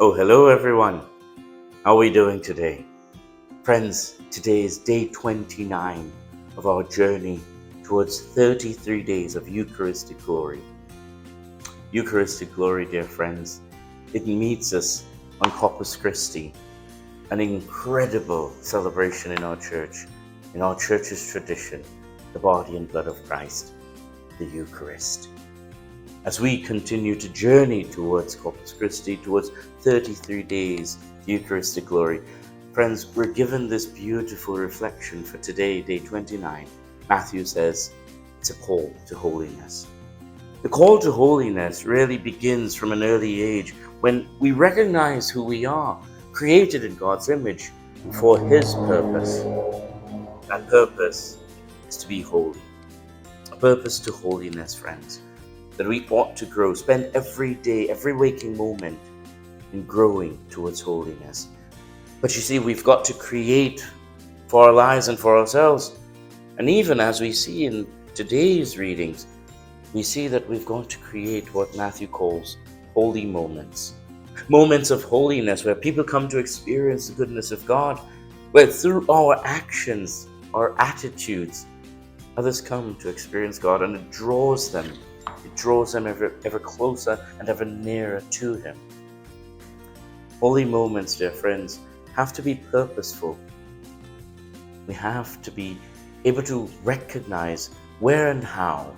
Oh, hello everyone. How are we doing today? Friends, today is day 29 of our journey towards 33 days of Eucharistic glory. Eucharistic glory, dear friends, it meets us on Corpus Christi, an incredible celebration in our church's tradition, the body and blood of Christ, the Eucharist. As we continue to journey towards Corpus Christi, towards 33 days of Eucharistic glory, friends, we're given this beautiful reflection for today, day 29. Matthew says it's a call to holiness. The call to holiness really begins from an early age when we recognize who we are, created in God's image for His purpose. That purpose is to be holy. A purpose to holiness, friends, that we ought to grow, spend every day, every waking moment in growing towards holiness. But you see, we've got to create for our lives and for ourselves. And even as we see in today's readings, we see that we've got to create what Matthew calls holy moments. Moments of holiness where people come to experience the goodness of God, where through our actions, our attitudes, others come to experience God, and it draws them ever closer and ever nearer to Him. Holy moments, dear friends, have to be purposeful. We have to be able to recognize where and how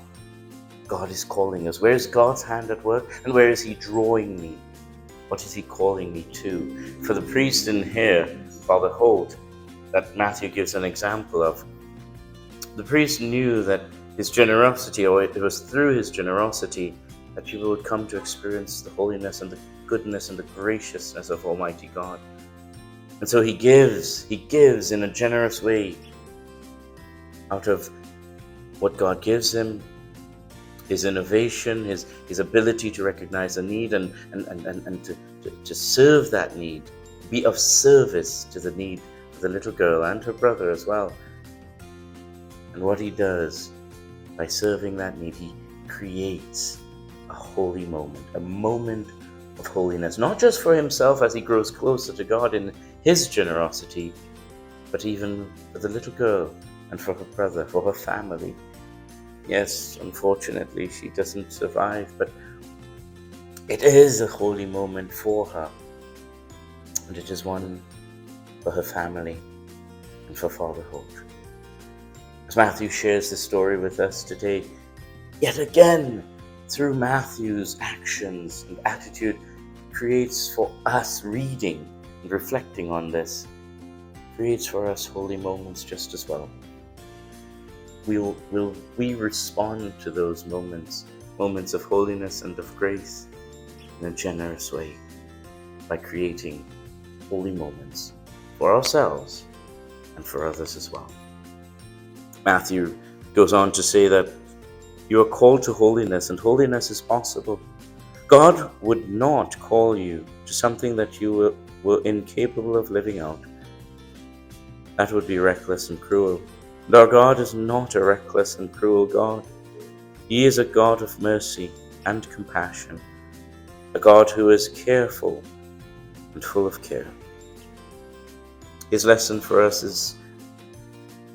God is calling us. Where is God's hand at work, and where is He drawing me? What is He calling me to? For the priest in here, Father Holt, that Matthew gives an example of, the priest knew that his generosity, or it was through his generosity, that people would come to experience the holiness and the goodness and the graciousness of Almighty God. And so he gives in a generous way out of what God gives him, his innovation, his ability to recognize a need and to serve that need, be of service to the need of the little girl and her brother as well. And what he does, by serving that need, he creates a holy moment, a moment of holiness, not just for himself as he grows closer to God in his generosity, but even for the little girl and for her brother, for her family. Yes, unfortunately, she doesn't survive, but it is a holy moment for her, and it is one for her family and for Father Holt. As Matthew shares the story with us today, yet again, through Matthew's actions and attitude, creates for us reading and reflecting on this, creates for us holy moments just as well. Will we respond to those moments of holiness and of grace in a generous way by creating holy moments for ourselves and for others as well? Matthew goes on to say that you are called to holiness, and holiness is possible. God would not call you to something that you were incapable of living out. That would be reckless and cruel. And our God is not a reckless and cruel God. He is a God of mercy and compassion, a God who is careful and full of care. His lesson for us is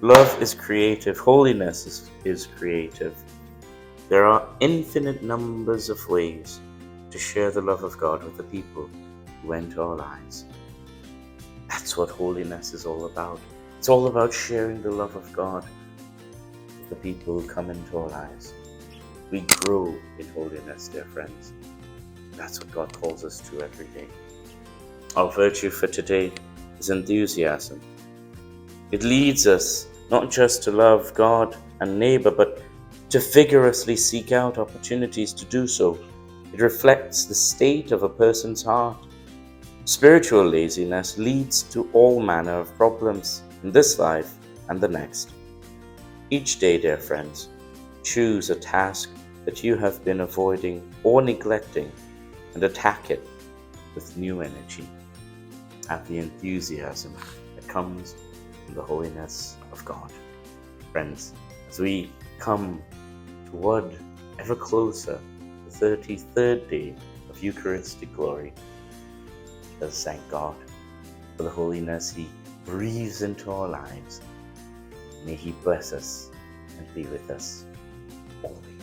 love is creative, holiness is creative. There are infinite numbers of ways to share the love of God with the people who enter our lives. That's what holiness is all about. It's all about sharing the love of God with the people who come into our lives. We grow in holiness, dear friends. That's what God calls us to every day. Our virtue for today is enthusiasm. It leads us not just to love God and neighbor, but to vigorously seek out opportunities to do so. It reflects the state of a person's heart. Spiritual laziness leads to all manner of problems in this life and the next. Each day, dear friends, choose a task that you have been avoiding or neglecting and attack it with new energy. Have the enthusiasm that comes from the holiness of God. Friends, as we come toward ever closer the 33rd day of Eucharistic glory, Let us thank God for the holiness He breathes into our lives. May He bless us and be with us always.